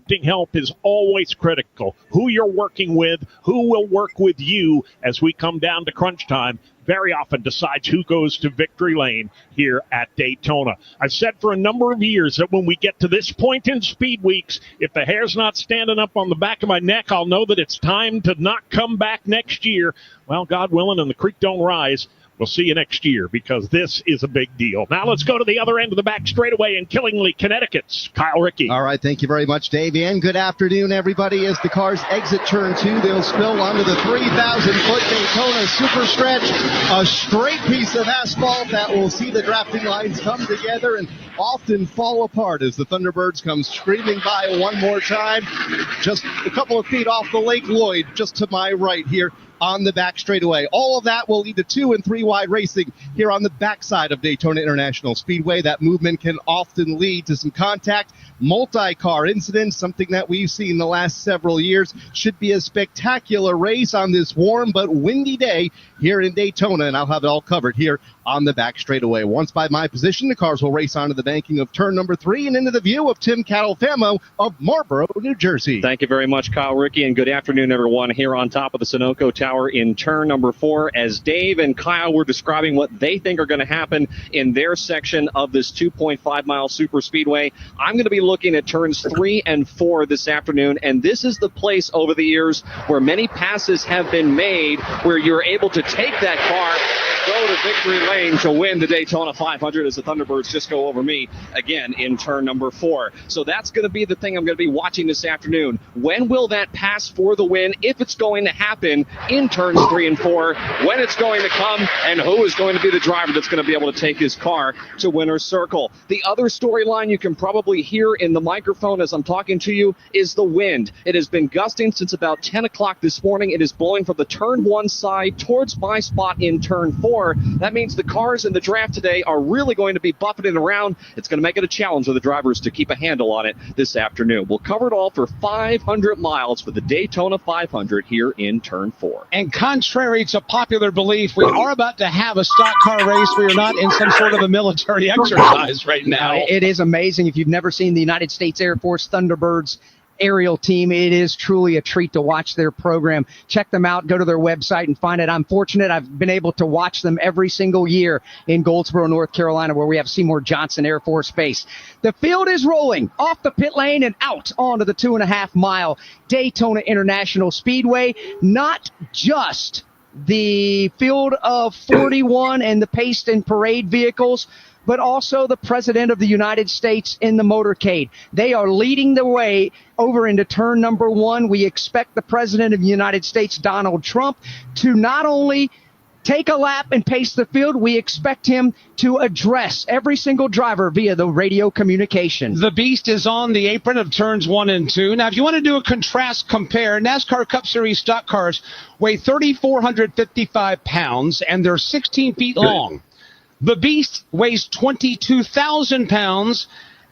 drafting help is always critical. Who you're working with, who will work with you as we come down to crunch time, very often decides who goes to victory lane here at Daytona. I've said for a number of years that when we get to this point in speed weeks, if the hair's not standing up on the back of my neck, I'll know that it's time to not come back next year. Well, God willing, and the creek don't rise, we'll see you next year, because this is a big deal. Now let's go to the other end of the back straightaway in Killingly, Connecticut's Kyle Rickey. All right, thank you very much, Dave. And good afternoon, everybody. As the cars exit turn 2, they'll spill onto the 3,000-foot Daytona super stretch, a straight piece of asphalt that will see the drafting lines come together and often fall apart as the Thunderbirds come screaming by one more time. Just a couple of feet off the Lake Lloyd, just to my right here on the back straightaway. All of that will lead to 2 and 3 wide racing here on the backside of Daytona International Speedway. That movement can often lead to some contact, multi-car incidents, something that we've seen the last several years. Should be a spectacular race on this warm but windy day here in Daytona, and I'll have it all covered here on the back straightaway. Once by my position, the cars will race onto the banking of turn number 3 and into the view of Tim Catalfamo of Marlboro, New Jersey. Thank you very much, Kyle Rickey, and good afternoon, everyone, here on top of the Sunoco Tower in turn number 4, as Dave and Kyle were describing what they think are going to happen in their section of this 2.5-mile super speedway. I'm going to be looking at turns 3 and 4 this afternoon, and this is the place over the years where many passes have been made where you're able to take that car and go to victory lane to win the Daytona 500 as the Thunderbirds just go over me again in turn number 4. So that's going to be the thing I'm going to be watching this afternoon. When will that pass for the win, if it's going to happen in turns 3 and 4, when it's going to come, and who is going to be the driver that's going to be able to take his car to winner's circle. The other storyline you can probably hear in the microphone as I'm talking to you is the wind. It has been gusting since about 10 o'clock this morning. It is blowing from the turn 1 side towards my spot in turn 4. That means the cars in the draft today are really going to be buffeting around. It's going to make it a challenge for the drivers to keep a handle on it this afternoon. We'll cover it all for 500 miles for the Daytona 500 here in turn 4. And contrary to popular belief, we are about to have a stock car race. We are not in some sort of a military exercise right now. It is amazing. If you've never seen the United States Air Force Thunderbirds aerial team, it is truly a treat to watch their program. Check them out. Go to their website and find it. I'm fortunate. I've been able to watch them every single year in Goldsboro, North Carolina, where we have Seymour Johnson Air Force Base. The field is rolling off the pit lane and out onto the 2.5-mile Daytona International Speedway. Not just the field of 41 and the paced and parade vehicles, but also the President of the United States in the motorcade. They are leading the way over into turn number 1. We expect the President of the United States, Donald Trump, to not only take a lap and pace the field, we expect him to address every single driver via the radio communication. The Beast is on the apron of turns 1 and 2. Now, if you want to do a contrast compare, NASCAR Cup Series stock cars weigh 3,455 pounds, and they're 16 feet long. The Beast weighs 22,000 pounds,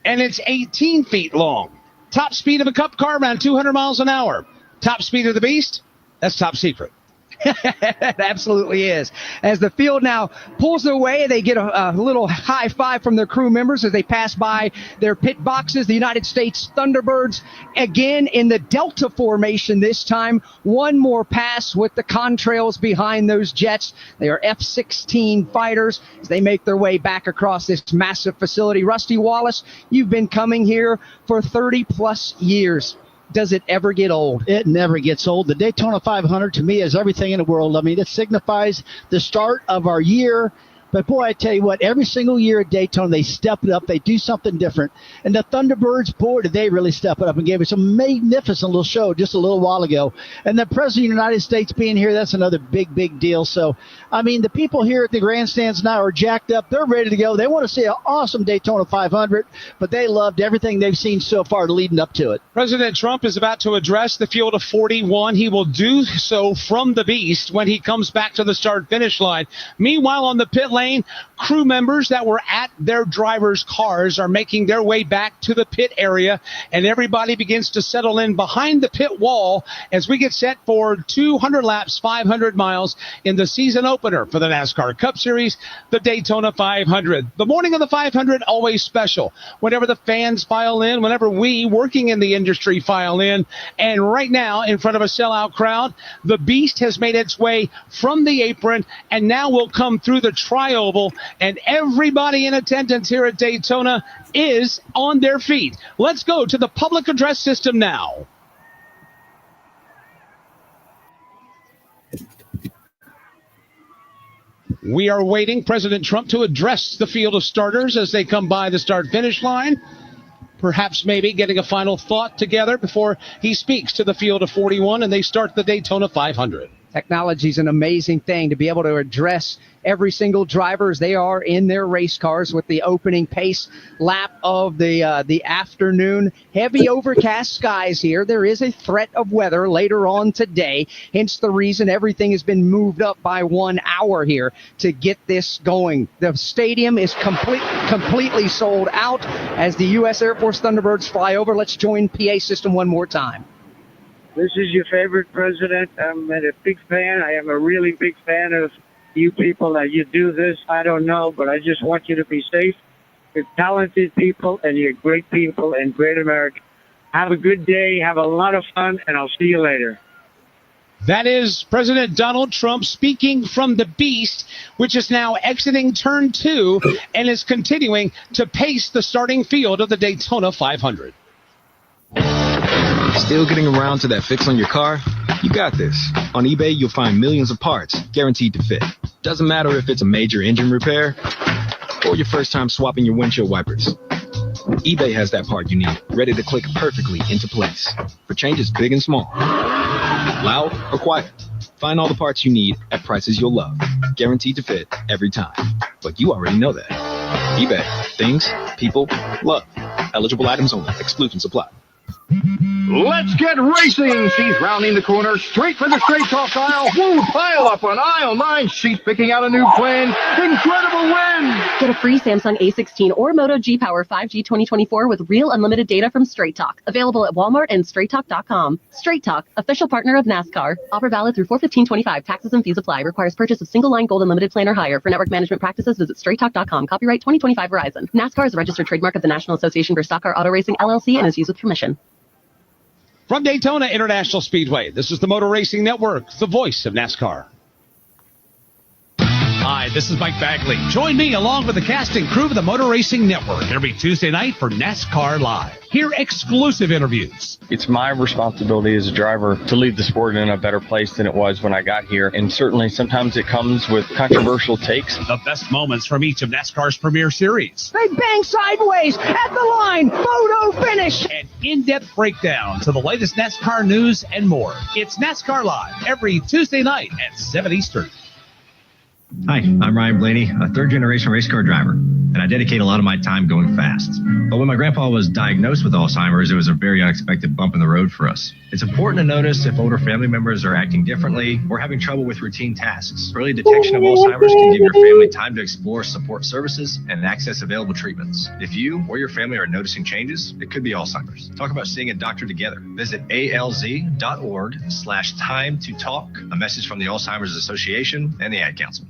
and it's 18 feet long. Top speed of a Cup car, around 200 miles an hour. Top speed of the Beast, that's top secret. It absolutely is. As the field now pulls away, they get a little high five from their crew members as they pass by their pit boxes. The United States Thunderbirds again in the Delta formation this time. One more pass with the contrails behind those jets. They are F-16 fighters as they make their way back across this massive facility. Rusty Wallace, you've been coming here for 30 plus years. Does it ever get old? It never gets old. The Daytona 500 to me is everything in the world. I mean, it signifies the start of our year. But, boy, I tell you what, every single year at Daytona, they step it up. They do something different. And the Thunderbirds, boy, did they really step it up and gave us a magnificent little show just a little while ago. And the President of the United States being here, that's another big, big deal. So, I mean, the people here at the grandstands now are jacked up. They're ready to go. They want to see an awesome Daytona 500, but they loved everything they've seen so far leading up to it. President Trump is about to address the field of 41. He will do so from the Beast when he comes back to the start-finish line. Meanwhile, on the pit lane, crew members that were at their drivers' cars are making their way back to the pit area, and everybody begins to settle in behind the pit wall as we get set for 200 laps, 500 miles in the season opener for the NASCAR Cup Series, the Daytona 500. The morning of the 500, always special. Whenever the fans file in, whenever we, working in the industry, file in, and right now, in front of a sellout crowd, the Beast has made its way from the apron and now will come through the tri-oval, and everybody in attendance here at Daytona is on their feet. Let's go to the public address system now. We are waiting President Trump to address the field of starters as they come by the start-finish line. Perhaps maybe getting a final thought together before he speaks to the field of 41 and they start the Daytona 500. Technology is an amazing thing to be able to address every single driver as they are in their race cars with the opening pace lap of the afternoon. Heavy overcast skies here. There is a threat of weather later on today, hence the reason everything has been moved up by 1 hour here to get this going. The stadium is completely sold out as the U.S. Air Force Thunderbirds fly over. Let's join PA system one more time. This is your favorite president. I'm a big fan. I am a really big fan of you people that you do this. I don't know, but I just want you to be safe. You're talented people, and you're great people and great America. Have a good day. Have a lot of fun, and I'll see you later. That is President Donald Trump speaking from the Beast, which is now exiting turn 2 and is continuing to pace the starting field of the Daytona 500. Still getting around to that fix on your car? You got this. On eBay, you'll find millions of parts guaranteed to fit. Doesn't matter if it's a major engine repair or your first time swapping your windshield wipers. eBay has that part you need, ready to click perfectly into place for changes big and small. Loud or quiet, find all the parts you need at prices you'll love. Guaranteed to fit every time. But you already know that. eBay. Things, people, love. Eligible items only. Exclusions apply. Let's get racing. She's rounding the corner, straight for the straight talk aisle. Woo, pile up on aisle 9. She's picking out a new plan. Incredible win. Get a free Samsung A16 or Moto G Power 5G 2024 with real unlimited data from Straight Talk. Available at Walmart and StraightTalk.com. Straight Talk, official partner of NASCAR. Offer valid through 4/15/25. Taxes and fees apply. Requires purchase of single line gold unlimited plan or higher. For network management practices, visit StraightTalk.com. Copyright 2025 Verizon. NASCAR is a registered trademark of the National Association for Stock Car Auto Racing, LLC, and is used with permission. From Daytona International Speedway, this is the Motor Racing Network, the voice of NASCAR. Hi, this is Mike Bagley. Join me along with the cast and crew of the Motor Racing Network every Tuesday night for NASCAR Live. Hear exclusive interviews. It's my responsibility as a driver to leave the sport in a better place than it was when I got here. And certainly sometimes it comes with controversial takes. The best moments from each of NASCAR's premier series. They bang sideways at the line. Photo finish. And in-depth breakdowns of the latest NASCAR news and more. It's NASCAR Live every Tuesday night at 7 Eastern. Hi, I'm Ryan Blaney, a third-generation race car driver, and I dedicate a lot of my time going fast. But when my grandpa was diagnosed with Alzheimer's, it was a very unexpected bump in the road for us. It's important to notice if older family members are acting differently or having trouble with routine tasks. Early detection of Alzheimer's can give your family time to explore support services and access available treatments. If you or your family are noticing changes, it could be Alzheimer's. Talk about seeing a doctor together. Visit alz.org/time-to-talk. A message from the Alzheimer's Association and the Ad Council.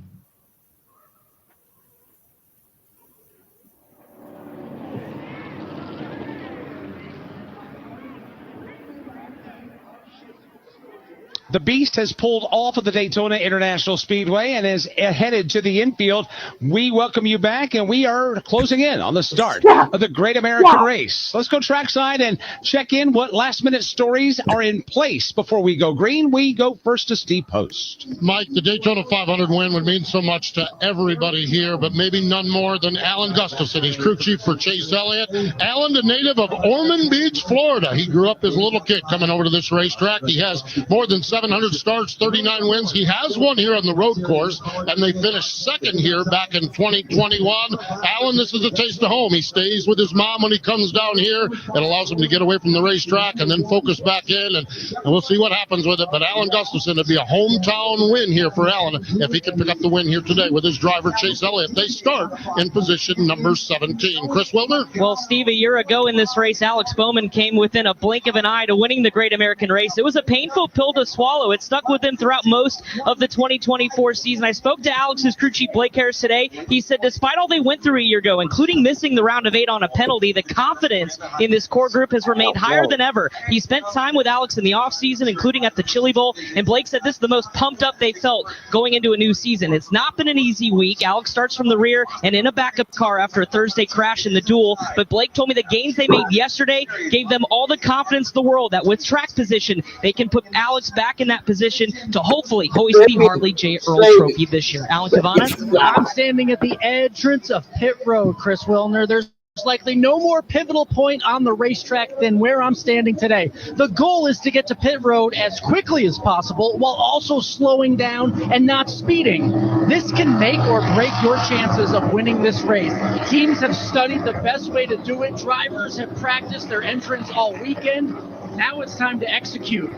The Beast has pulled off of the Daytona International Speedway and is headed to the infield. We welcome you back, and we are closing in on the start of the Great American Race. Let's go trackside and check in what last-minute stories are in place before we go green. We go first to Steve Post. Mike, the Daytona 500 win would mean so much to everybody here, but maybe none more than Alan Gustafson. He's crew chief for Chase Elliott. Alan, a native of Ormond Beach, Florida. He grew up as a little kid coming over to this racetrack. He has more than 700 starts, 39 wins. He has one here on the road course, and they finished second here back in 2021. Alan, this is a taste of home. He stays with his mom when he comes down here. It allows him to get away from the racetrack and then focus back in, and we'll see what happens with it. But Alan Gustafson, it'd be a hometown win here for Alan if he can pick up the win here today with his driver, Chase Elliott. They start in position number 17. Chris Wilder? Well, Steve, a year ago in this race, Alex Bowman came within a blink of an eye to winning the Great American Race. It was a painful pill to swallow. It stuck with him throughout most of the 2024 season. I spoke to Alex's crew chief, Blake Harris, today. He said despite all they went through a year ago, including missing the round of 8 on a penalty, the confidence in this core group has remained higher than ever. He spent time with Alex in the offseason, including at the Chili Bowl, and Blake said this is the most pumped up they felt going into a new season. It's not been an easy week. Alex starts from the rear and in a backup car after a Thursday crash in the duel, but Blake told me the gains they made yesterday gave them all the confidence in the world that with track position, they can put Alex back in that position to hopefully hoist the Harley J. Earl Trophy this year. Alan Cavana? I'm standing at the entrance of pit road, Chris Wilner. There's likely no more pivotal point on the racetrack than where I'm standing today. The goal is to get to pit road as quickly as possible while also slowing down and not speeding. This can make or break your chances of winning this race. Teams have studied the best way to do it. Drivers have practiced their entrance all weekend. Now it's time to execute.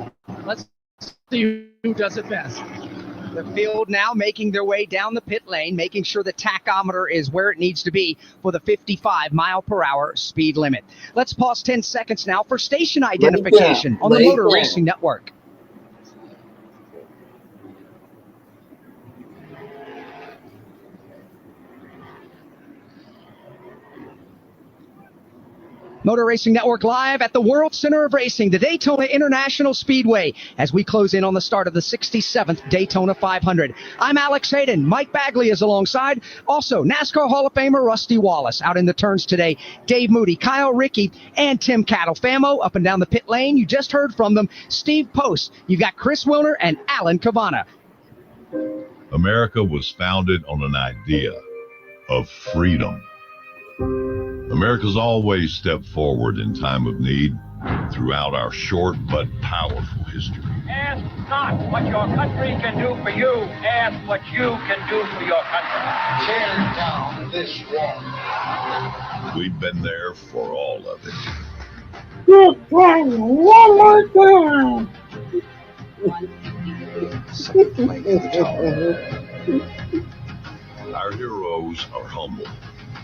Let's see who does it best. The field now making their way down the pit lane, making sure the tachometer is where it needs to be for the 55-mile-per-hour speed limit. Let's pause 10 seconds now for station identification on the Motor Racing Network. Motor Racing Network live at the World Center of Racing, the Daytona International Speedway, as we close in on the start of the 67th Daytona 500. I'm Alex Hayden. Mike Bagley is alongside. Also, NASCAR Hall of Famer Rusty Wallace out in the turns today. Dave Moody, Kyle Rickey, and Tim Cattle. Famo up and down the pit lane. You just heard from them. Steve Post. You've got Chris Wilner and Alan Cavana. America was founded on an idea of freedom. America's always stepped forward in time of need throughout our short but powerful history. Ask not what your country can do for you. Ask what you can do for your country. Tear down this wall. We've been there for all of it. Good one more time. Our heroes are humble.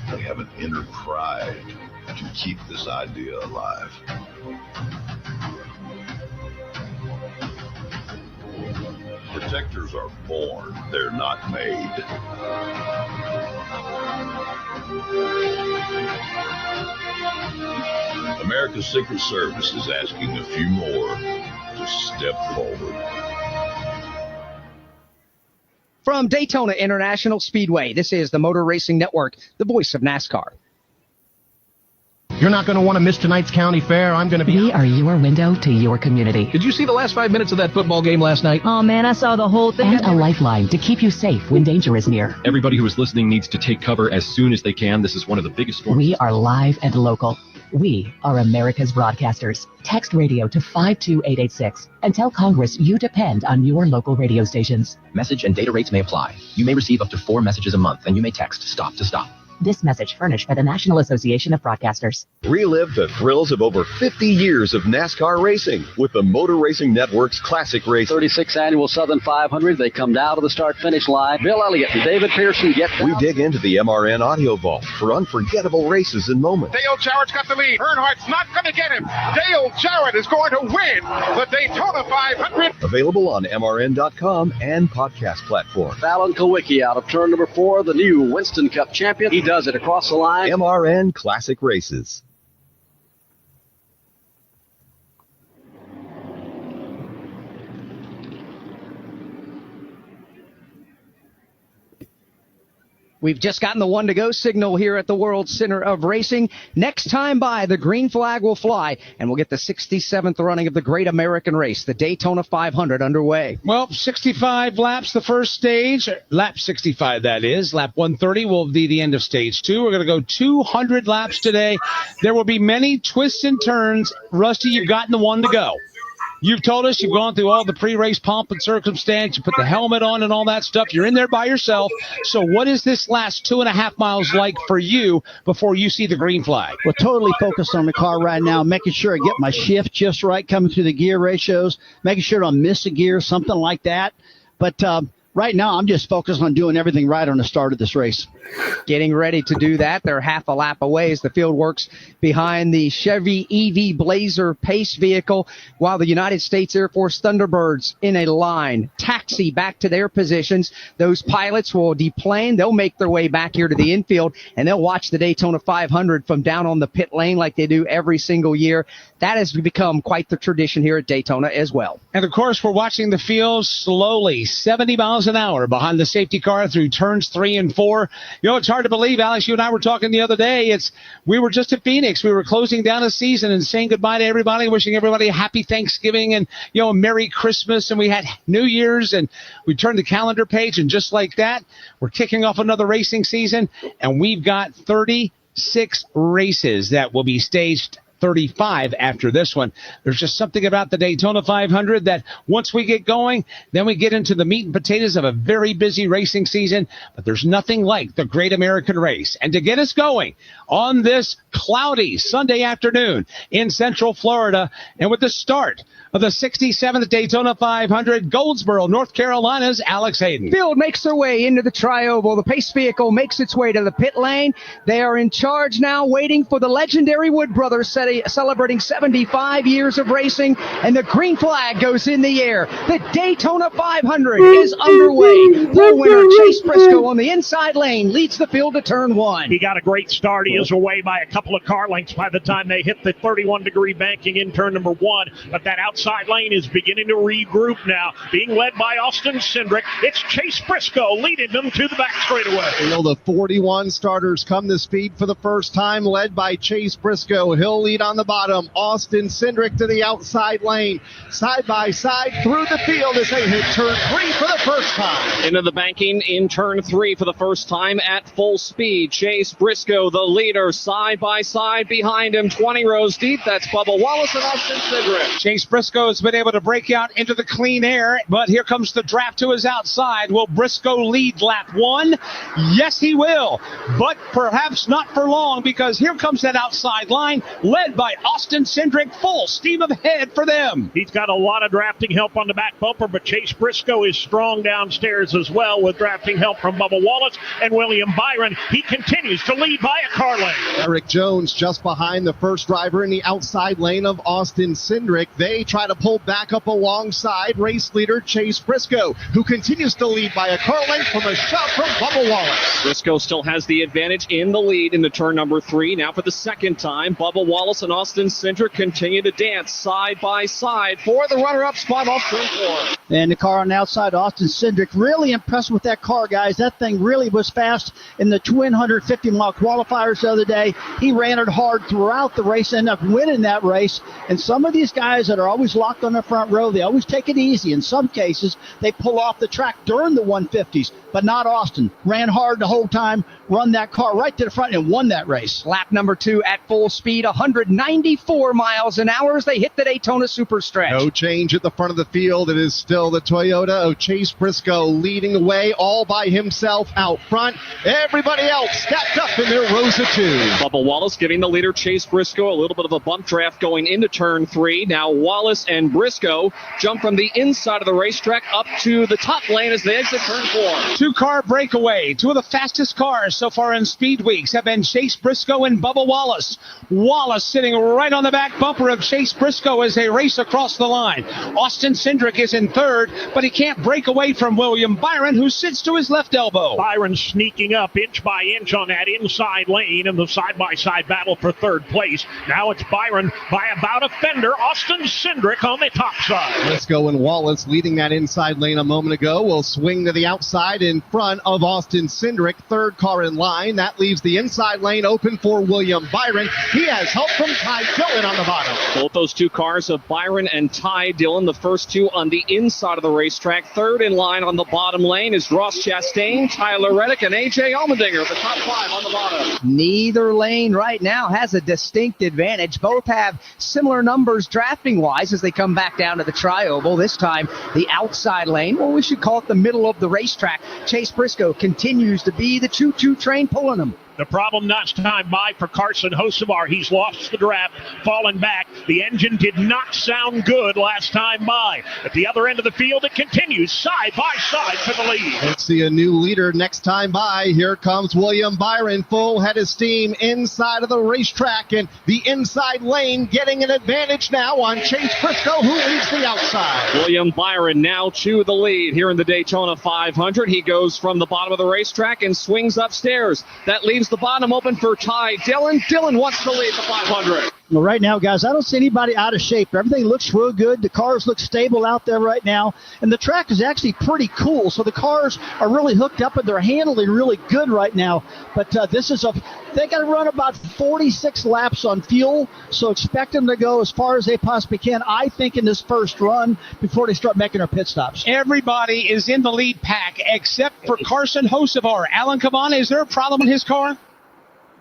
They have an inner pride to keep this idea alive. Protectors are born, they're not made. America's Secret Service is asking a few more to step forward. From Daytona International Speedway, this is the Motor Racing Network, the voice of NASCAR. You're not going to want to miss tonight's county fair. I'm going to be... We are your window to your community. Did you see the last 5 minutes of that football game last night? Oh, man, I saw the whole thing. And a lifeline to keep you safe when danger is near. Everybody who is listening needs to take cover as soon as they can. This is one of the biggest storms. We are live and local. We are America's broadcasters. Text radio to 52886 and tell Congress you depend on your local radio stations. Message and data rates may apply. You may receive up to 4 messages a month, and you may text STOP to STOP. This message furnished by the National Association of Broadcasters. Relive the thrills of over 50 years of NASCAR racing with the Motor Racing Network's Classic Race. 36th Annual Southern 500. They come down to the start-finish line. Bill Elliott and David Pearson get down. We dig into the MRN audio vault for unforgettable races and moments. Dale Jarrett's got the lead. Earnhardt's not going to get him. Dale Jarrett is going to win the Daytona 500. Available on MRN.com and podcast platforms. Alan Kowicki out of turn number 4, the new Winston Cup champion. He does it across the line. MRN Classic Races. We've just gotten the 1-to-go signal here at the World Center of Racing. Next time by, the green flag will fly, and we'll get the 67th running of the Great American Race, the Daytona 500, underway. Well, 65 laps the first stage. Lap 65, that is. Lap 130 will be the end of stage 2. We're going to go 200 laps today. There will be many twists and turns. Rusty, you've gotten the 1-to-go. You've told us you've gone through all the pre-race pomp and circumstance. You put the helmet on and all that stuff. You're in there by yourself. So what is this last 2.5 miles like for you before you see the green flag? We're totally focused on the car right now, making sure I get my shift just right, coming through the gear ratios, making sure I don't miss a gear, something like that. But right now, I'm just focused on doing everything right on the start of this race. Getting ready to do that. They're half a lap away as the field works behind the Chevy EV Blazer Pace vehicle, while the United States Air Force Thunderbirds in a line taxi back to their positions. Those pilots will deplane. They'll make their way back here to the infield, and they'll watch the Daytona 500 from down on the pit lane like they do every single year. That has become quite the tradition here at Daytona as well. And, of course, we're watching the field slowly, 70 miles an hour behind the safety car through turns 3 and 4. You know, it's hard to believe, Alex, you and I were talking the other day. We were just at Phoenix. We were closing down a season and saying goodbye to everybody, wishing everybody a happy Thanksgiving and, you know, a Merry Christmas. And we had New Year's, and we turned the calendar page, and just like that, we're kicking off another racing season, and we've got 36 races that will be staged 35 after this one. There's just something about the Daytona 500 that once we get going, then we get into the meat and potatoes of a very busy racing season, but there's nothing like the Great American Race. And to get us going on this cloudy Sunday afternoon in Central Florida, and with the start of the 67th Daytona 500, Goldsboro, North Carolina's Alex Hayden. Field makes their way into the tri-oval. The pace vehicle makes its way to the pit lane. They are in charge now, waiting for the legendary Wood Brothers celebrating 75 years of racing, and the green flag goes in the air. The Daytona 500 is underway. The winner, Chase Briscoe, on the inside lane, leads the field to turn 1. He got a great start. He is away by a couple of car lengths by the time they hit the 31-degree banking in turn number 1, but that outside lane is beginning to regroup now, being led by Austin Cindric. It's Chase Briscoe leading them to the back straightaway. You know, the 41 starters come to speed for the first time, led by Chase Briscoe. He'll lead on the bottom. Austin Cindric to the outside lane. Side by side through the field as they hit turn 3 for the first time. Into the banking in turn 3 for the first time at full speed. Chase Briscoe, the leader, side by side behind him, 20 rows deep. That's Bubba Wallace and Austin Cindric. Chase Briscoe has been able to break out into the clean air, but here comes the draft to his outside. Will Briscoe lead lap 1? Yes, he will, but perhaps not for long, because here comes that outside line led by Austin Cindric, full steam ahead for them. He's got a lot of drafting help on the back bumper, but Chase Briscoe is strong downstairs as well with drafting help from Bubba Wallace and William Byron. He continues to lead by a car length. Eric Jones just behind the first driver in the outside lane of Austin Cindric. They try to pull back up alongside race leader Chase Briscoe, who continues to lead by a car length from a shot from Bubba Wallace. Briscoe still has the advantage in the lead into turn number 3. Now for the second time, Bubba Wallace and Austin Cindric continue to dance side by side for the runner-up spot off turn 4. And the car on the outside, Austin Cindric, really impressed with that car, guys. That thing really was fast in the 250-mile qualifiers the other day. He ran it hard throughout the race, ended up winning that race. And some of these guys that are always locked on the front row, they always take it easy. In some cases, they pull off the track during the 150s, but not Austin. Ran hard the whole time, run that car right to the front and won that race. Lap number 2 at full speed, 194 miles an hour as they hit the Daytona Super Stretch. No change at the front of the field. It is still the Toyota of Chase Briscoe leading the way all by himself out front. Everybody else stacked up in their rows of 2. Bubba Wallace giving the leader Chase Briscoe a little bit of a bump draft going into turn 3. Now Wallace and Briscoe jump from the inside of the racetrack up to the top lane as they exit turn 4. 2-car breakaway. 2 of the fastest cars so far in Speed Weeks have been Chase Briscoe and Bubba Wallace. Wallace sitting right on the back bumper of Chase Briscoe as they race across the line. Austin Cindric is in third, but he can't break away from William Byron, who sits to his left elbow. Byron sneaking up inch by inch on that inside lane in the side-by-side battle for third place. Now it's Byron by about a fender. Austin Cindric on the top side. Briscoe and Wallace leading that inside lane a moment ago will swing to the outside in front of Austin Cindric, third car in line. That leaves the inside lane open for William Byron. He has help from from Ty Dillon on the bottom. Both those two cars of Byron and Ty Dillon, the first two on the inside of the racetrack. Third in line on the bottom lane is Ross Chastain, Tyler Reddick, and A.J. Allmendinger, the top five on the bottom. Neither lane right now has a distinct advantage. Both have similar numbers drafting-wise as they come back down to the tri-oval. This time, the outside lane, well, we should call it the middle of the racetrack. Chase Briscoe continues to be the choo-choo train pulling them. The problem last time by for Carson Hocevar. He's lost the draft, fallen back. The engine did not sound good last time by. At the other end of the field, it continues side by side for the lead. Let's see a new leader next time by. Here comes William Byron, full head of steam inside of the racetrack, and the inside lane getting an advantage now on Chase Briscoe, who leads the outside. William Byron now to the lead here in the Daytona 500. He goes from the bottom of the racetrack and swings upstairs. That leaves the bottom open for Ty Dillon. Dillon wants to lead the 500. Well, right now, guys, I don't see anybody out of shape. Everything looks real good. The cars look stable out there right now. And the track is actually pretty cool. So the cars are really hooked up and they're handling really good right now. But they got to run about 46 laps on fuel. So expect them to go as far as they possibly can, I think, in this first run before they start making their pit stops. Everybody is in the lead pack except for Carson Hocevar. Alan Caban, is there a problem in his car?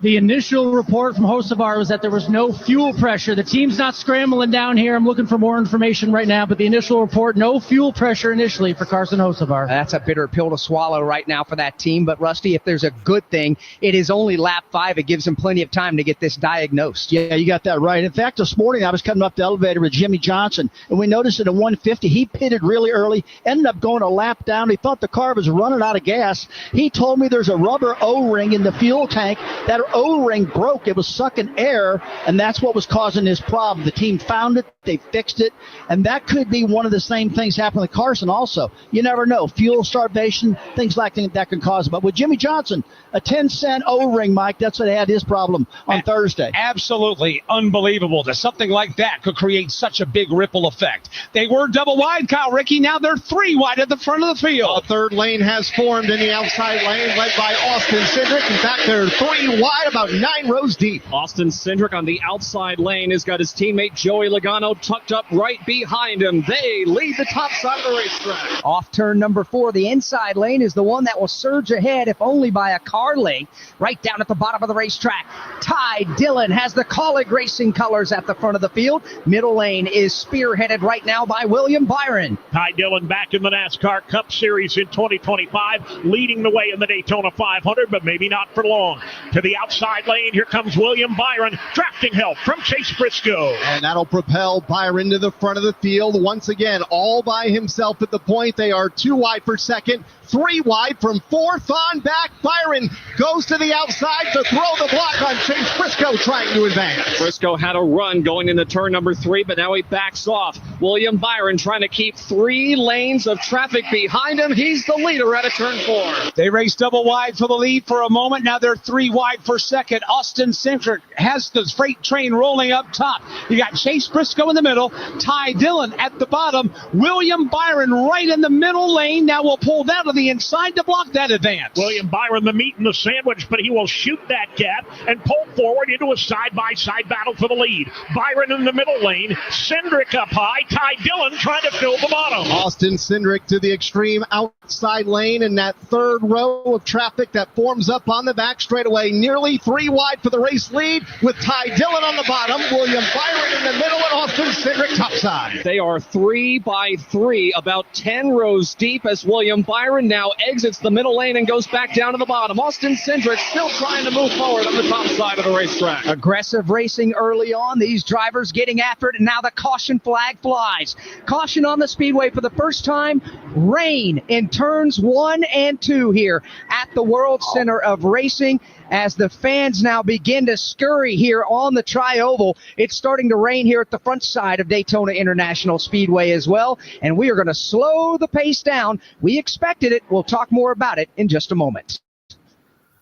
The initial report from Hocevar was that there was no fuel pressure. The team's not scrambling down here. I'm looking for more information right now, but the initial report, no fuel pressure initially for Carson Hocevar. That's a bitter pill to swallow right now for that team. But, Rusty, if there's a good thing, it is only lap 5. It gives them plenty of time to get this diagnosed. Yeah, you got that right. In fact, this morning I was coming up the elevator with Jimmy Johnson, and we noticed at a 150, he pitted really early, ended up going a lap down. He thought the car was running out of gas. He told me there's a rubber O-ring in the fuel tank. That O-ring broke. It was sucking air, and that's what was causing this problem. The team found it. They fixed it, and that could be one of the same things happening to Carson also. You never know. Fuel starvation, things like that can cause it. But with Jimmy Johnson, a 10-cent O-ring, Mike, that's what had his problem on Thursday. Absolutely unbelievable that something like that could create such a big ripple effect. They were double wide, Kyle Rickey. Now they're 3 wide at the front of the field. A third lane has formed in the outside lane, led by Austin Cindric. In fact, they're 3 wide, about 9 rows deep. Austin Cindric on the outside lane has got his teammate Joey Logano tucked up right behind him. They lead the top side of the racetrack. Off turn number 4, the inside lane is the one that will surge ahead, if only by a car length, right down at the bottom of the racetrack. Ty Dillon has the Colleague Racing colors at the front of the field. Middle lane is spearheaded right now by William Byron. Ty Dillon back in the NASCAR Cup Series in 2025, leading the way in the Daytona 500, but maybe not for long. To the outside lane, here comes William Byron, drafting help from Chase Briscoe. And that'll propel Byron to the front of the field. Once again, all by himself at the point. They are 2 wide for second, 3 wide from 4th on back. Byron goes to the outside to throw the block on Chase Briscoe, trying to advance. Briscoe had a run going into turn number 3, but now he backs off. William Byron trying to keep 3 lanes of traffic behind him. He's the leader out of turn 4. They race double wide for the lead for a moment. Now they're 3 wide for second. Austin Cindric has the freight train rolling up top. You got Chase Briscoe in the middle, Ty Dillon at the bottom, William Byron right in the middle lane. Now we'll pull down to the inside to block that advance. William Byron, the meat and the sandwich, but he will shoot that gap and pull forward into a side-by-side battle for the lead. Byron in the middle lane, Cindric up high, Ty Dillon trying to fill the bottom. Austin Cindric to the extreme outside lane in that 3rd row of traffic that forms up on the back straightaway. Nearly 3 wide for the race lead with Ty Dillon on the bottom, William Byron in the middle, and Austin Cindric topside. They are 3 by 3, about 10 rows deep as William Byron now exits the middle lane and goes back down to the bottom. Austin Cindric still trying to move forward on the top side of the racetrack. Aggressive racing early on. These drivers getting after it, and now the caution flag flies. Caution on the speedway for the first time. Rain in turns 1 and 2 here at the World Center of Racing. As the fans now begin to scurry here on the tri-oval. It's starting to rain here at the front side of Daytona International Speedway as well, and we are going to slow the pace down. We expected it. We'll talk more about it in just a moment.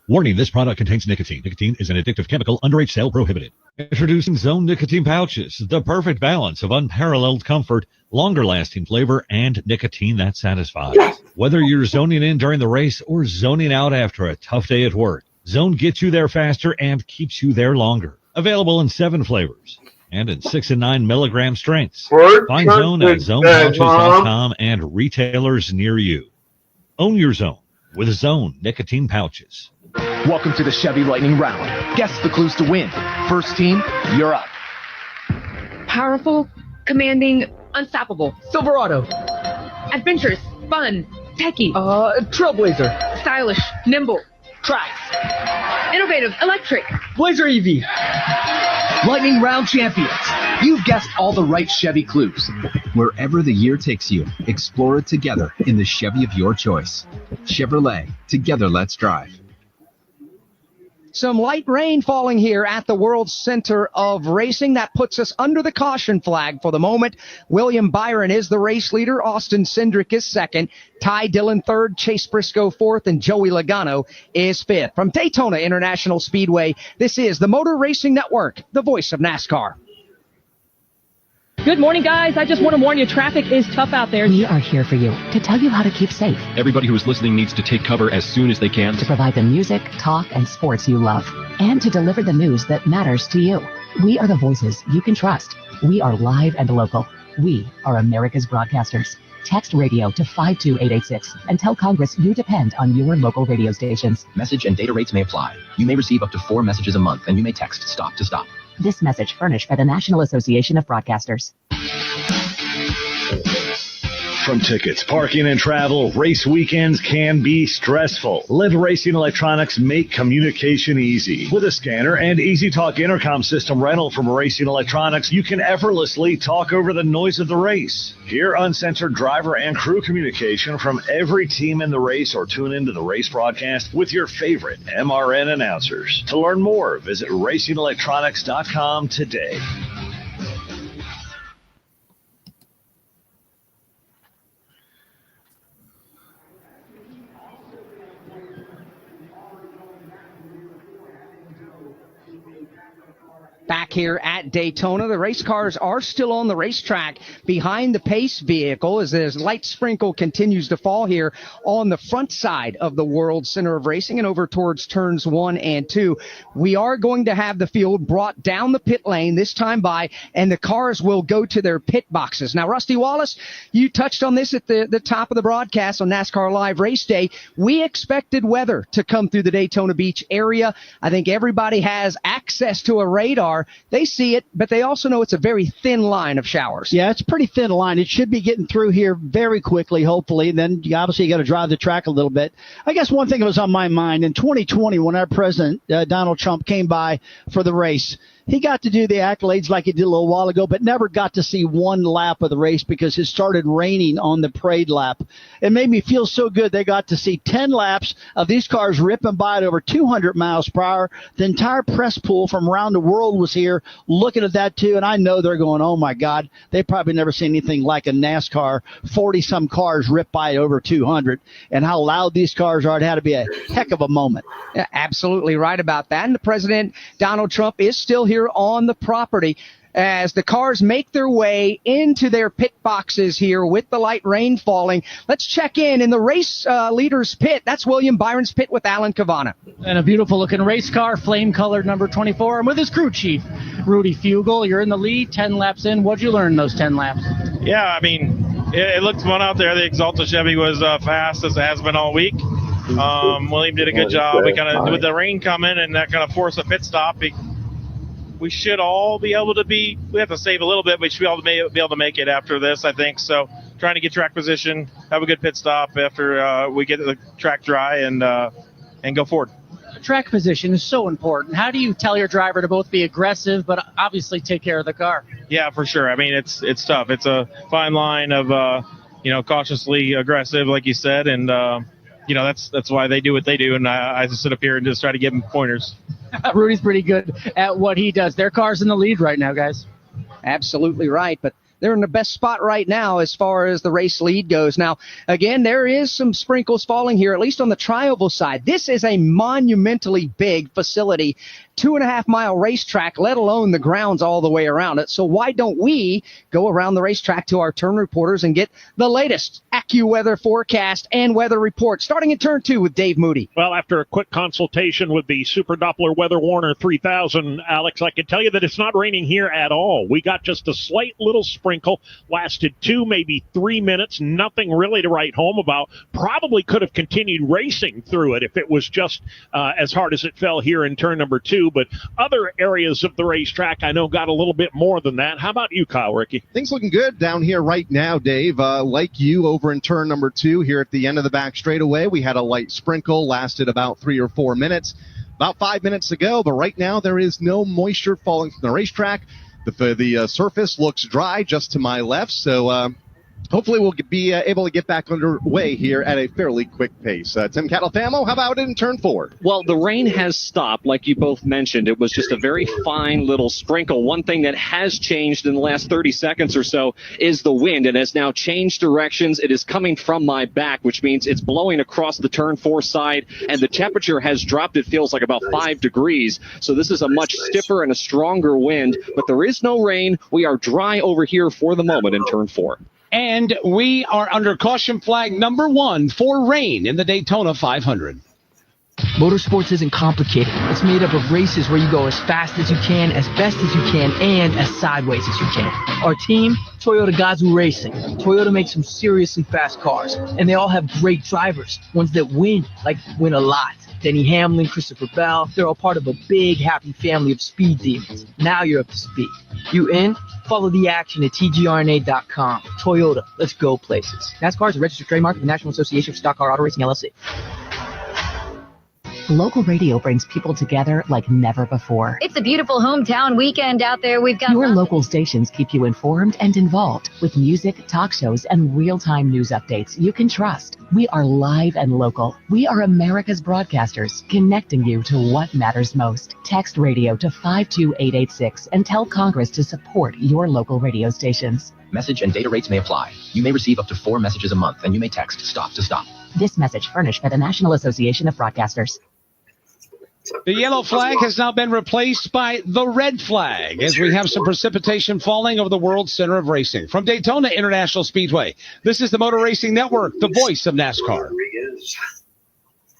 Warning, this product contains nicotine. Nicotine is an addictive chemical, underage sale prohibited. Introducing Zone Nicotine Pouches, the perfect balance of unparalleled comfort, longer-lasting flavor, and nicotine that satisfies. Whether you're zoning in during the race or zoning out after a tough day at work, Zone gets you there faster and keeps you there longer. Available in 7 flavors and in 6 and 9 milligram strengths. Fort Find Zone at Church said, zonepouches.com and retailers near you. Own your Zone with Zone nicotine pouches. Welcome to the Chevy Lightning Round. Guess the clues to win. First team, you're up. Powerful, commanding, unstoppable. Silverado. Adventurous, fun, techy. Trailblazer. Stylish, nimble. Trax. Innovative, electric. Blazer EV. Lightning Round champions. You've guessed all the right Chevy clues. Wherever the year takes you, explore it together in the Chevy of your choice. Chevrolet, together let's drive. Some light rain falling here at the World Center of Racing. That puts us under the caution flag for the moment. William Byron is the race leader. Austin Cindric is second. Ty Dillon third. Chase Briscoe fourth. And Joey Logano is fifth. From Daytona International Speedway, this is the Motor Racing Network, the voice of NASCAR. Good morning, guys. I just want to warn you, traffic is tough out there. We are here for you to tell you how to keep safe, Everybody who is listening needs to take cover as soon as they can. to provide the music, talk, and sports you love, and to deliver the news that matters to you. We are the voices you can trust. We are live and local. We are America's broadcasters. Text radio to 52886 and tell Congress you depend on your local radio stations. Message and data rates may apply. You may receive up to 4 messages a month, and you may text stop to stop. This message furnished by the National Association of Broadcasters. From tickets, parking, and travel, race weekends can be stressful. Let Racing Electronics make communication easy. With a scanner and Easy Talk intercom system rental from Racing Electronics, you can effortlessly talk over the noise of the race. Hear uncensored driver and crew communication from every team in the race, or tune into the race broadcast with your favorite MRN announcers. To learn more, visit racingelectronics.com today. Back here at Daytona, the race cars are still on the racetrack behind the pace vehicle as the light sprinkle continues to fall here on the front side of the World Center of Racing and over towards turns 1 and 2. We are going to have the field brought down the pit lane this time by, and the cars will go to their pit boxes. Now, Rusty Wallace, you touched on this at the top of the broadcast on NASCAR Live Race Day. We expected weather to come through the Daytona Beach area. I think everybody has access to a radar. They see it, but they also know it's a very thin line of showers. Yeah, it's a pretty thin line. It should be getting through here very quickly, hopefully. Then you obviously got to drive the track a little bit. I guess one thing that was on my mind in 2020 when our president, Donald Trump, came by for the race, he got to do the accolades like he did a little while ago, but never got to see one lap of the race because it started raining on the parade lap. It made me feel so good. They got to see 10 laps of these cars ripping by at over 200 miles per hour. The entire press pool from around the world was here looking at that too, and I know they're going, oh my God, they've probably never seen anything like a NASCAR, 40-some cars rip by at over 200, and how loud these cars are. It had to be a heck of a moment. Yeah, absolutely right about that. And the president, Donald Trump, is still here on the property as the cars make their way into their pit boxes here with the light rain falling. Let's check in the race leader's pit. That's William Byron's pit with Alan Cavana. And a beautiful looking race car, flame colored number 24. And with his crew chief, Rudy Fugel. You're in the lead, 10 laps in. What'd you learn in those 10 laps? Yeah, I mean, it looked fun out there. The Exalta Chevy was fast as it has been all week. William did a good job. We kind of, with the rain coming and that kind of forced a pit stop, we should all be able to we have to save a little bit, but we should be able to make it after this, I think. So trying to get track position, have a good pit stop after we get the track dry and go forward. Track position is so important. How do you tell your driver to both be aggressive but obviously take care of the car? Yeah, for sure. I mean, it's tough. It's a fine line of, cautiously aggressive, like you said, and, that's why they do what they do, and I just sit up here and just try to give them pointers. Rudy's pretty good at what he does. Their car's in the lead right now, guys. Absolutely right, but they're in the best spot right now as far as the race lead goes. Now, again, there is some sprinkles falling here, at least on the tri-oval side. This is a monumentally big facility, 2.5-mile racetrack, let alone the grounds all the way around it. So why don't we go around the racetrack to our turn reporters and get the latest AccuWeather forecast and weather report, starting in turn 2 with Dave Moody. Well, after a quick consultation with the Super Doppler Weather Warner 3000, Alex, I can tell you that it's not raining here at all. We got just a slight little sprinkle, lasted 2, maybe 3 minutes, nothing really to write home about. Probably could have continued racing through it if it was just as hard as it fell here in turn number 2. But other areas of the racetrack, I know, got a little bit more than that. How about you, Kyle Rickey? Things looking good down here right now, Dave. Like you, over in turn number 2 here at the end of the back straightaway, we had a light sprinkle, lasted about 3 or 4 minutes. About 5 minutes to go, but right now there is no moisture falling from the racetrack. The surface looks dry just to my left, so hopefully we'll be able to get back underway here at a fairly quick pace. Tim Catalfamo, how about it in turn 4? Well, the rain has stopped, like you both mentioned. It was just a very fine little sprinkle. One thing that has changed in the last 30 seconds or so is the wind. It has now changed directions. It is coming from my back, which means it's blowing across the turn 4 side, and the temperature has dropped. It feels like about 5 degrees. So this is a much stiffer and a stronger wind, but there is no rain. We are dry over here for the moment in turn 4. And we are under caution flag number 1 for rain in the Daytona 500. Motorsports isn't complicated. It's made up of races where you go as fast as you can, as best as you can, and as sideways as you can. Our team, Toyota Gazoo Racing. Toyota makes some seriously fast cars, and they all have great drivers, ones that win a lot. Denny Hamlin, Christopher Bell, they're all part of a big, happy family of speed demons. Now you're up to speed. You in? Follow the action at tgrna.com. Toyota, let's go places. NASCAR is a registered trademark of the National Association of Stock Car Auto Racing, LLC. Local radio brings people together like never before. It's a beautiful hometown weekend out there. We've got Your local stations keep you informed and involved with music, talk shows, and real-time news updates you can trust. We are live and local. We are America's broadcasters, connecting you to what matters most. Text radio to 52886 and tell Congress to support your local radio stations. Message and data rates may apply. You may receive up to 4 messages a month, and you may text STOP to STOP. This message furnished by the National Association of Broadcasters. The yellow flag has now been replaced by the red flag as we have some precipitation falling over the World Center of Racing. From Daytona International Speedway, this is the Motor Racing Network, the voice of NASCAR.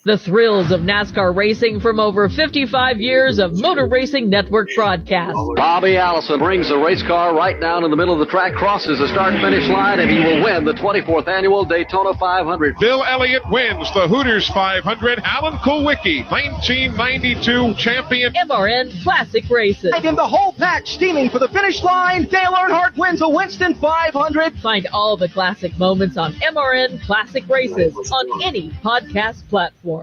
The thrills of NASCAR racing from over 55 years of Motor Racing Network broadcast. Bobby Allison brings the race car right down in the middle of the track, crosses the start-finish line, and he will win the 24th annual Daytona 500. Bill Elliott wins the Hooters 500. Alan Kulwicki, 1992 champion. MRN Classic Races. And the whole pack steaming for the finish line. Dale Earnhardt wins a Winston 500. Find all the classic moments on MRN Classic Races on any podcast platform.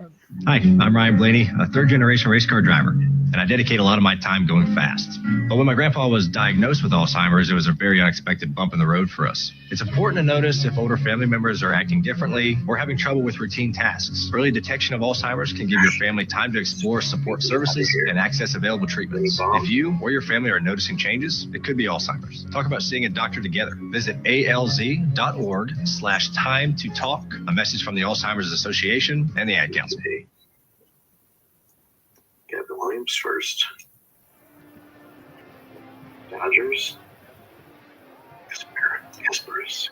Hi, I'm Ryan Blaney, a third-generation race car driver, and I dedicate a lot of my time going fast. But when my grandpa was diagnosed with Alzheimer's, it was a very unexpected bump in the road for us. It's important to notice if older family members are acting differently or having trouble with routine tasks. Early detection of Alzheimer's can give your family time to explore support services and access available treatments. If you or your family are noticing changes, it could be Alzheimer's. Talk about seeing a doctor together. Visit alz.org/time to talk. A message from the Alzheimer's Association and the Ad Council. Gavin Williams first. Dodgers. Kaspers.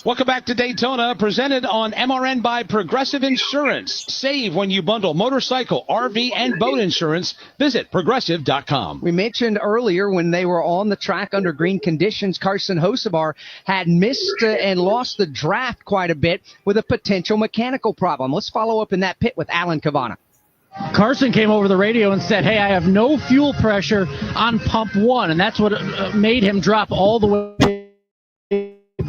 Welcome back to Daytona, presented on MRN by Progressive Insurance. Save when you bundle motorcycle, RV, and boat insurance. Visit progressive.com. We mentioned earlier when they were on the track under green conditions, Carson Hocevar had missed and lost the draft quite a bit with a potential mechanical problem. Let's follow up in that pit with Alan Cavana. Carson came over the radio and said, hey, I have no fuel pressure on pump 1, and that's what made him drop all the way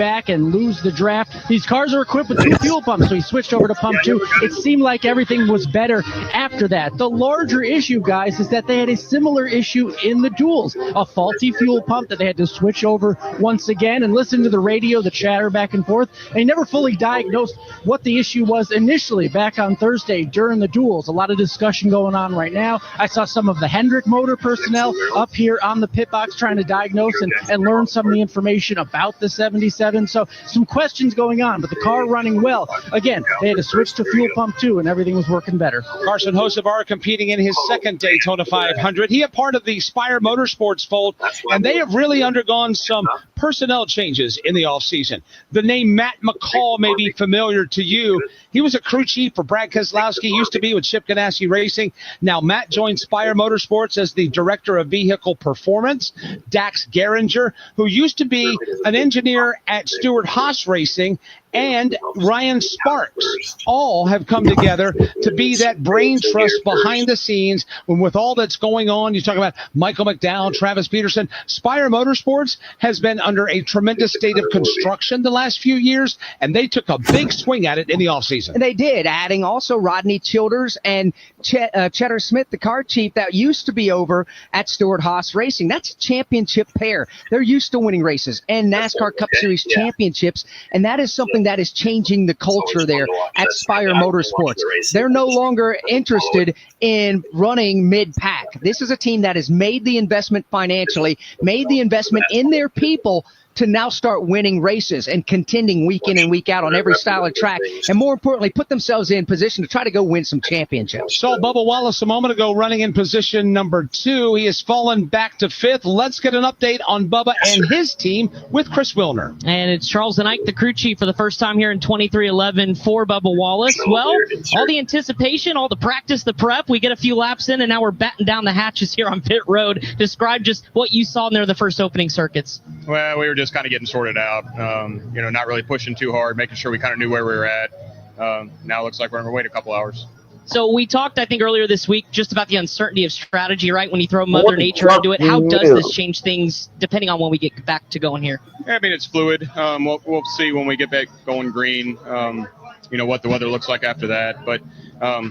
back and lose the draft. These cars are equipped with 2 fuel pumps, so he switched over to pump 2. It seemed like everything was better after that. The larger issue, guys, is that they had a similar issue in the duels. A faulty fuel pump that they had to switch over once again, and listen to the radio, the chatter back and forth. They never fully diagnosed what the issue was initially back on Thursday during the duels. A lot of discussion going on right now. I saw some of the Hendrick motor personnel up here on the pit box trying to diagnose and learn some of the information about the 77. So some questions going on, but the car running well. Again, they had to switch to fuel pump 2, and everything was working better. Carson Hocevar competing in his second Daytona 500. He a part of the Spire Motorsports fold, and they have really undergone some personnel changes in the offseason. The name Matt McCall may be familiar to you. He was a crew chief for Brad Keselowski, used to be with Chip Ganassi Racing. Now Matt joined Spire Motorsports as the director of vehicle performance. Dax Geringer, who used to be an engineer at Stewart Haas Racing, and Ryan Sparks all have come together to be that brain trust behind the scenes. When with all that's going on, you talk about Michael McDowell, Travis Peterson. Spire Motorsports has been under a tremendous state of construction the last few years, and they took a big swing at it in the offseason. And they did, adding also Rodney Childers and Cheddar Smith, the car chief that used to be over at Stewart Haas Racing. That's a championship pair. They're used to winning races and NASCAR Cup Series championships, and that is something that is changing the culture there at Spire Motorsports. They're no longer interested in running mid-pack. This is a team that has made the investment financially, made the investment in their people to now start winning races and contending week in and week out on every style of track, and more importantly, put themselves in position to try to go win some championships. Saw Bubba Wallace a moment ago running in position number 2. He has fallen back to 5th. Let's get an update on Bubba and his team with Chris Wilner. And it's Charles and Ike, the crew chief, for the first time here in 2311 for Bubba Wallace. Well, all the anticipation, all the practice, the prep, we get a few laps in, and now we're batting down the hatches here on pit road. Describe just what you saw in there the first opening circuits. Well, we were just kind of getting sorted out, not really pushing too hard, making sure we kind of knew where we were at. Now it looks like we're going to wait a couple hours. So we talked, I think, earlier this week just about the uncertainty of strategy, right? When you throw Mother Nature into it, how does this change things depending on when we get back to going here? Yeah, I mean, it's fluid. We'll see when we get back going green, what the weather looks like after that. But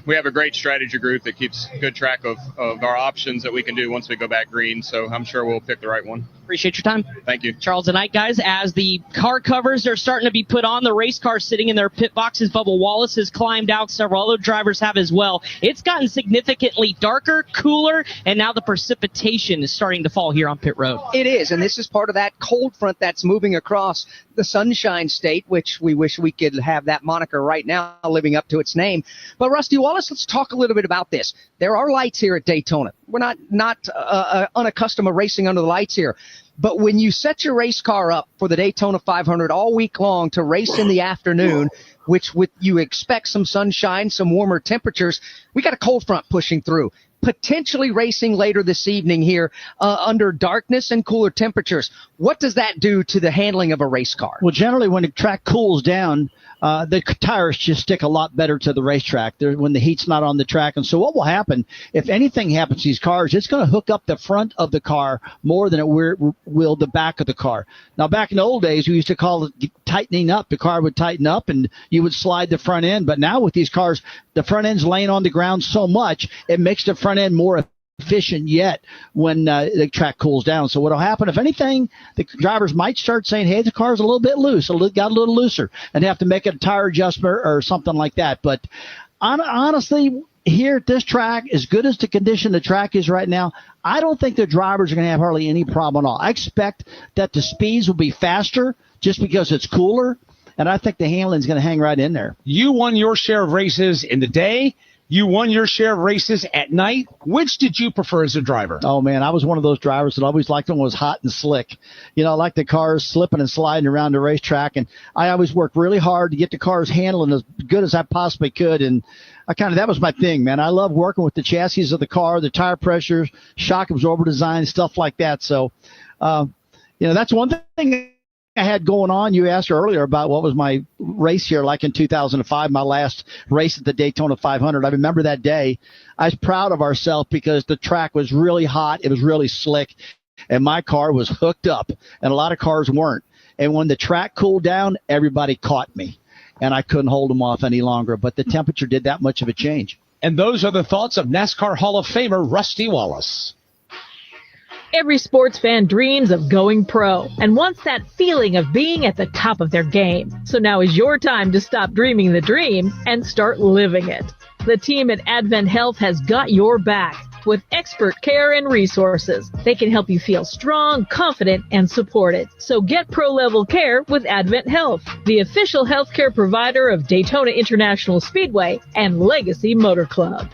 we have a great strategy group that keeps good track of our options that we can do once we go back green. So I'm sure we'll pick the right one. Appreciate your time. Thank you. Charles and Ike, guys, as the car covers are starting to be put on, the race cars sitting in their pit boxes. Bubba Wallace has climbed out. Several other drivers have as well. It's gotten significantly darker, cooler, and now the precipitation is starting to fall here on pit road. It is, and this is part of that cold front that's moving across the Sunshine State, which we wish we could have that moniker right now living up to its name. But Rusty Wallace, let's talk a little bit about this. There are lights here at Daytona. We're not unaccustomed to racing under the lights here. But when you set your race car up for the Daytona 500 all week long to race in the afternoon, which with you expect some sunshine, some warmer temperatures, we got a cold front pushing through. Potentially racing later this evening here under darkness and cooler temperatures. What does that do to the handling of a race car? Well, generally when the track cools down, the tires just stick a lot better to the racetrack when the heat's not on the track. And so what will happen, if anything happens to these cars, it's going to hook up the front of the car more than it will the back of the car. Now, back in the old days, we used to call it tightening up. The car would tighten up and you would slide the front end. But now with these cars, the front end's laying on the ground so much, it makes the front end more efficient yet when the track cools down. So what will happen, if anything, the drivers might start saying, hey, the car's a little bit loose, got a little looser, and have to make a tire adjustment or something like that. But honestly, here at this track, as good as the condition the track is right now, I don't think the drivers are going to have hardly any problem at all. I expect that the speeds will be faster just because it's cooler, and I think the handling is going to hang right in there. You won your share of races in the day. You won your share of races at night. Which did you prefer as a driver? Oh, man, I was one of those drivers that always liked when it was hot and slick. I like the cars slipping and sliding around the racetrack, and I always worked really hard to get the cars handling as good as I possibly could, and that was my thing, man. I love working with the chassis of the car, the tire pressures, shock absorber design, stuff like that. So, that's one thing I had going on. You asked earlier about what was my race here like in 2005, my last race at the Daytona 500. I remember that day. I was proud of ourselves because the track was really hot. It was really slick, and my car was hooked up, and a lot of cars weren't. And when the track cooled down, everybody caught me, and I couldn't hold them off any longer. But the temperature did that much of a change. And those are the thoughts of NASCAR Hall of Famer Rusty Wallace. Every sports fan dreams of going pro and wants that feeling of being at the top of their game. So now is your time to stop dreaming the dream and start living it. The team at Advent Health has got your back with expert care and resources. They can help you feel strong, confident, and supported. So get pro-level care with Advent Health, the official healthcare provider of Daytona International Speedway and Legacy Motor Club.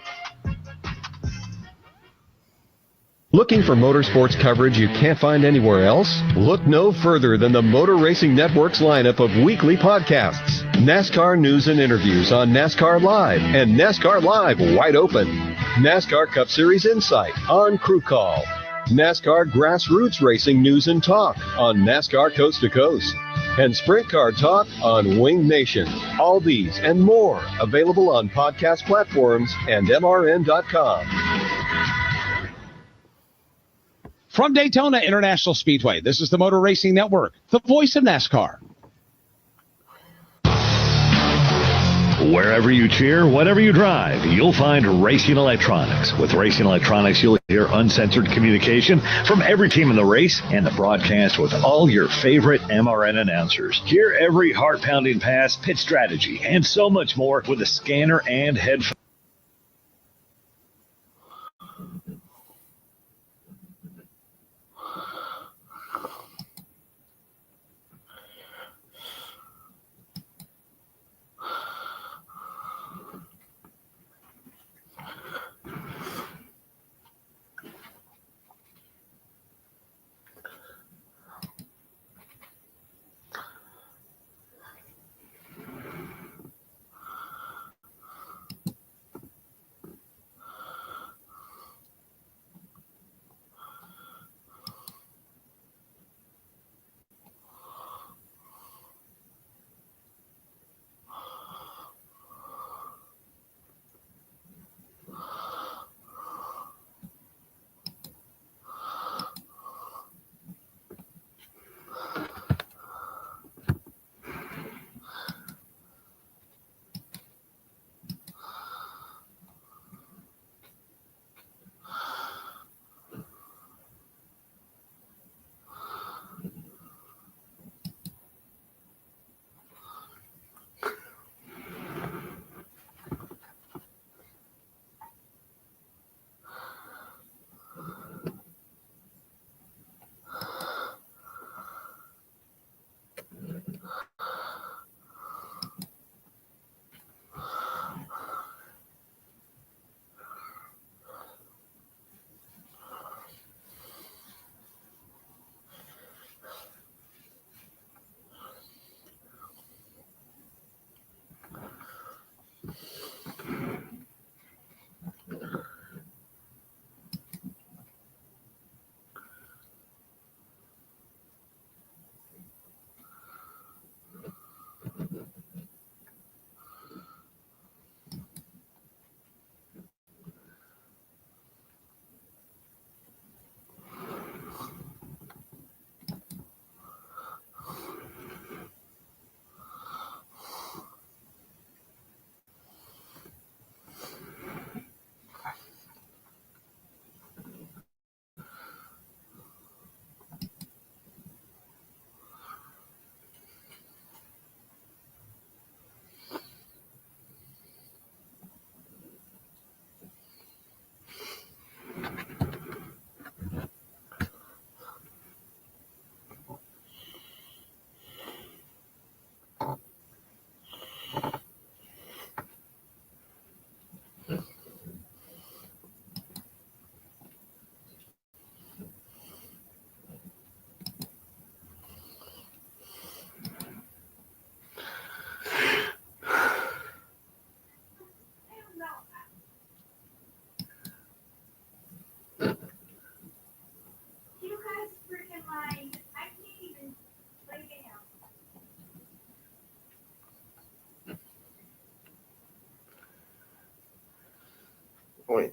Looking for motorsports coverage you can't find anywhere else? Look no further than the Motor Racing Network's lineup of weekly podcasts. NASCAR news and interviews on NASCAR Live and NASCAR Live Wide Open. NASCAR Cup Series Insight on Crew Call. NASCAR Grassroots Racing News and Talk on NASCAR Coast to Coast. And Sprint Car Talk on Wing Nation. All these and more available on podcast platforms and MRN.com. From Daytona International Speedway, this is the Motor Racing Network, the voice of NASCAR. Wherever you cheer, whatever you drive, you'll find Racing Electronics. With Racing Electronics, you'll hear uncensored communication from every team in the race and the broadcast with all your favorite MRN announcers. Hear every heart-pounding pass, pit strategy, and so much more with a scanner and headphones. Wait.